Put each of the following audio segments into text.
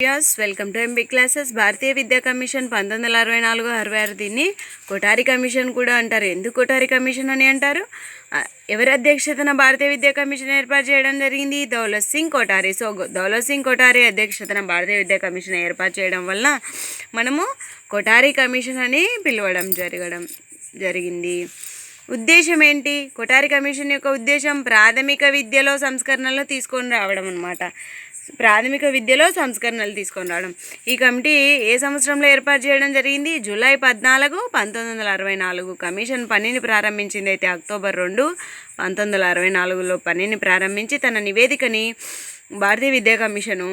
Welcome to MB classes. భారతీయ విద్యా commission 1964-66 దీన్ని కొఠారి కమిషన్ కూడా అంటారు. ఎందుకు కొఠారి కమిషన్ అని అంటారు? ఎవరి అధ్యక్షతన భారతీయ విద్యా కమిషన్ ఏర్పాటు చేయడం జరిగింది? దౌలత్ సింగ్ కొఠారి. సో దౌలత్ సింగ్ కొఠారి అధ్యక్షతన భారతీయ విద్యా కమిషన్ ఏర్పాటు చేయడం వల్ల మనము కొఠారి కమిషన్ అని పిలవడం జరిగింది. ఉద్దేశం ఏంటి? కొఠారి కమిషన్ యొక్క ఉద్దేశం ప్రాథమిక విద్యలో సంస్కరణలు తీసుకొని రావడం అన్నమాట. ప్రాథమిక విద్యలో సంస్కరణలు తీసుకొని రావడం. ఈ కమిటీ ఏ సంవత్సరంలో ఏర్పాటు చేయడం జరిగింది? జూలై 14, 1964. కమిషన్ పనిని ప్రారంభించింది అయితే అక్టోబర్ 2, 1964లో పనిని ప్రారంభించి తన నివేదికని భారతీయ విద్యా కమిషను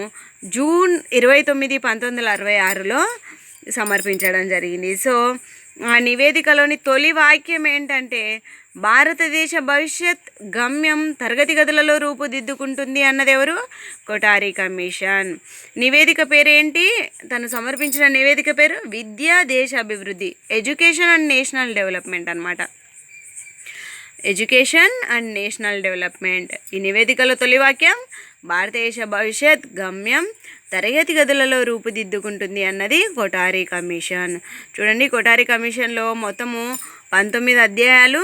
జూన్ 29, 1966లో సమర్పించడం జరిగింది. సో ఆ నివేదికలోని తొలి వాక్యం ఏంటంటే, భారతదేశ భవిష్యత్ గమ్యం తరగతి గదులలో రూపుదిద్దుకుంటుంది అన్నది ఎవరు? కొఠారి కమిషన్. నివేదిక పేరేంటి? తను సమర్పించిన నివేదిక పేరు విద్యా దేశ అభివృద్ధి, ఎడ్యుకేషన్ అండ్ నేషనల్ డెవలప్మెంట్ అన్నమాట. Education and national development. ఈ నివేదికలో తొలి వాక్యం భారతదేశ భవిష్యత్ గమ్యం తరగతి గదులలో రూపుదిద్దుకుంటుంది అన్నది కొఠారి కమిషన్. చూడండి, కొఠారి కమిషన్లో మొత్తము 19 అధ్యాయాలు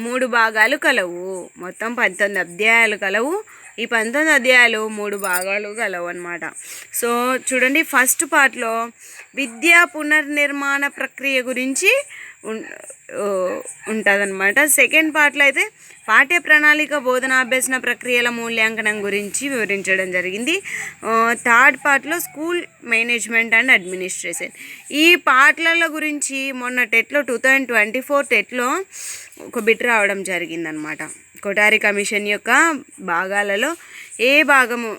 3 భాగాలు కలవు. మొత్తం 19 అధ్యాయాలు కలవు. ఈ 19 అధ్యాయాలు 3 భాగాలు కలవు అన్నమాట. సో చూడండి, ఫస్ట్ పార్ట్లో విద్యా పునర్నిర్మాణ ప్రక్రియ గురించి ఉంటుందన్నమాట. సెకండ్ పార్ట్లో అయితే పాఠ్య ప్రణాళిక బోధనాభ్యసన ప్రక్రియల మూల్యాంకనం గురించి వివరించడం జరిగింది. థర్డ్ పార్ట్లో స్కూల్ మేనేజ్మెంట్ అండ్ అడ్మినిస్ట్రేషన్. ఈ పార్ట్ల గురించి మొన్న టెట్లో 2024 టెట్లో ఒక బిట్ రావడం జరిగిందనమాట. కొఠారి కమిషన్ యొక్క భాగాలలో ఏ భాగము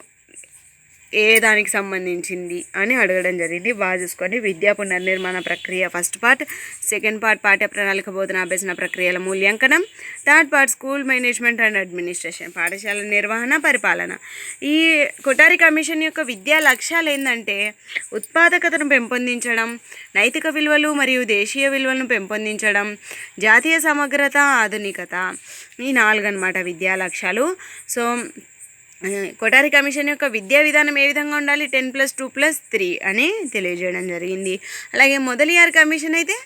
ఏ దానికి సంబంధించింది అని అడగడం జరిగింది. బాగా చూసుకోండి. విద్యా పునర్నిర్మాణ ప్రక్రియ ఫస్ట్ పార్ట్, సెకండ్ పార్ట్ పాఠ్య ప్రణాళిక బోధనాభ్యసన ప్రక్రియల మూల్యాంకనం, third part school management and administration, పాఠశాల నిర్వహణ పరిపాలన. ఈ కొఠారి కమిషన్ యొక్క విద్యా లక్ష్యాలు ఏంటంటే, ఉత్పాదకతను పెంపొందించడం, నైతిక విలువలు మరియు దేశీయ విలువలను పెంపొందించడం, జాతీయ సమగ్రత, ఆధునికత. ఈ 4 అన్నమాట విద్యా లక్ష్యాలు. సో కొఠారి కమిషన్ యొక్క విద్యా విధానం ఏ విధంగా ఉండాలి? 10+2+3 అని తెలియజేయడం జరిగింది. అలాగే మొదలియార్ కమిషన్ అయితే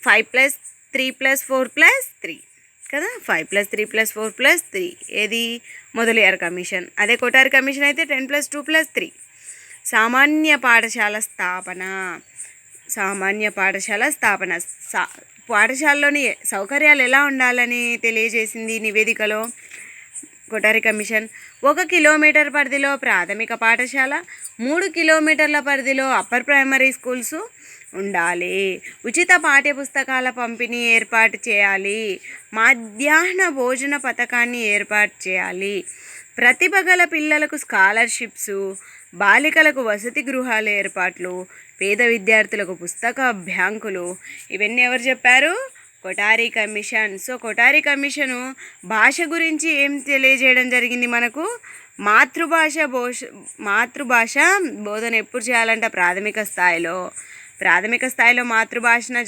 5+3+4+3 కదా, 5+3+4+3 ఏది? మొదలియార్ కమిషన్. అదే కొఠారి కమిషన్ అయితే 10+2+3. సామాన్య పాఠశాల స్థాపన. పాఠశాలలోని సౌకర్యాలు ఎలా ఉండాలని తెలియజేసింది నివేదికలో కొఠారి కమిషన్. 1 కిలోమీటర్ పరిధిలో ప్రాథమిక పాఠశాల, 3 కిలోమీటర్ల పరిధిలో అప్పర్ ప్రైమరీ స్కూల్స్ ఉండాలి. ఉచిత పాఠ్య పుస్తకాల పంపిణీ ఏర్పాటు చేయాలి. మధ్యాహ్న భోజన పథకాన్ని ఏర్పాటు చేయాలి. ప్రతిభ గల పిల్లలకు స్కాలర్షిప్స్, బాలికలకు వసతి గృహాల ఏర్పాట్లు, పేద విద్యార్థులకు పుస్తక బ్యాంకులు. ఇవన్నీ ఎవరు చెప్పారు? Kothari commission. So Kothari commission భాష గురించి ఏం తెలియజేయడం జరిగింది మనకు? మాతృభాష బోధన ఎప్పుడు చేయాలంట? ప్రాథమిక స్థాయిలో మాతృభాషను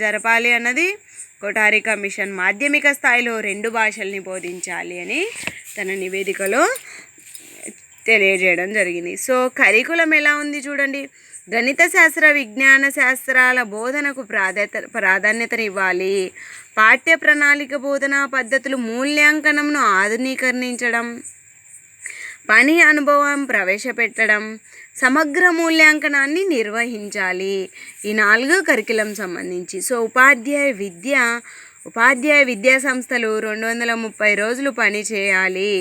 జరపాలి అన్నది కొఠారి కమిషన్. మాధ్యమిక స్థాయిలో 2 భాషల్ని బోధించాలి అని తన నివేదికలో తెలియజేయడం జరిగింది. సో కరికులం ఎలా ఉంది చూడండి. గణిత శాస్త్ర, విజ్ఞాన శాస్త్రాల బోధనకు ప్రాధాన్యతనివ్వాలి. పాఠ్య ప్రణాళిక బోధనా పద్ధతులు మూల్యాంకనంను ఆధునీకరించడం, పని అనుభవం ప్రవేశపెట్టడం, సమగ్ర మూల్యాంకనాన్ని నిర్వహించాలి. ఈ 4 కరికులం సంబంధించి. సో ఉపాధ్యాయ విద్యా సంస్థలు 230 రోజులు పని చేయాలి.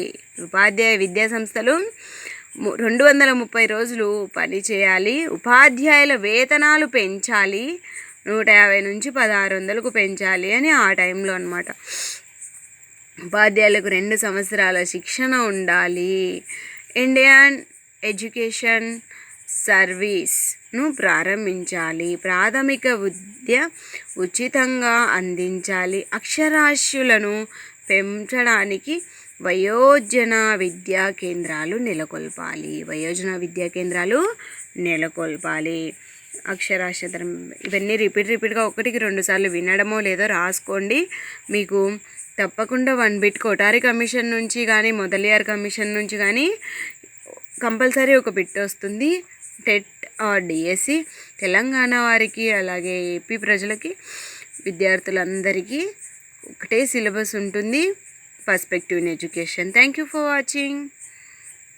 ఉపాధ్యాయ విద్యా సంస్థలు 230 రోజులు పని చేయాలి. ఉపాధ్యాయుల వేతనాలు పెంచాలి. 150 నుంచి 1600కు పెంచాలి అని ఆ టైంలో అన్నమాట. ఉపాధ్యాయులకు 2 సంవత్సరాల శిక్షణ ఉండాలి. ఇండియన్ ఎడ్యుకేషన్ సర్వీస్ను ప్రారంభించాలి. ప్రాథమిక విద్య ఉచితంగా అందించాలి. అక్షరాస్యులను పెంచడానికి వయోజన విద్యా కేంద్రాలు నెలకొల్పాలి. అక్షరాస్యతరం. ఇవన్నీ రిపీట్గా 1కి 2 సార్లు వినడమో లేదో రాసుకోండి. మీకు తప్పకుండా 1 బిట్ కొఠారి కమిషన్ నుంచి కానీ మొదలియార్ కమిషన్ నుంచి కానీ కంపల్సరీ ఒక బిట్ వస్తుంది. టెట్ ఆర్ డిఎస్సి తెలంగాణ వారికి అలాగే ఏపీ ప్రజలకి విద్యార్థులందరికీ ఒకటే సిలబస్ ఉంటుంది, perspective in education. Thank you for watching.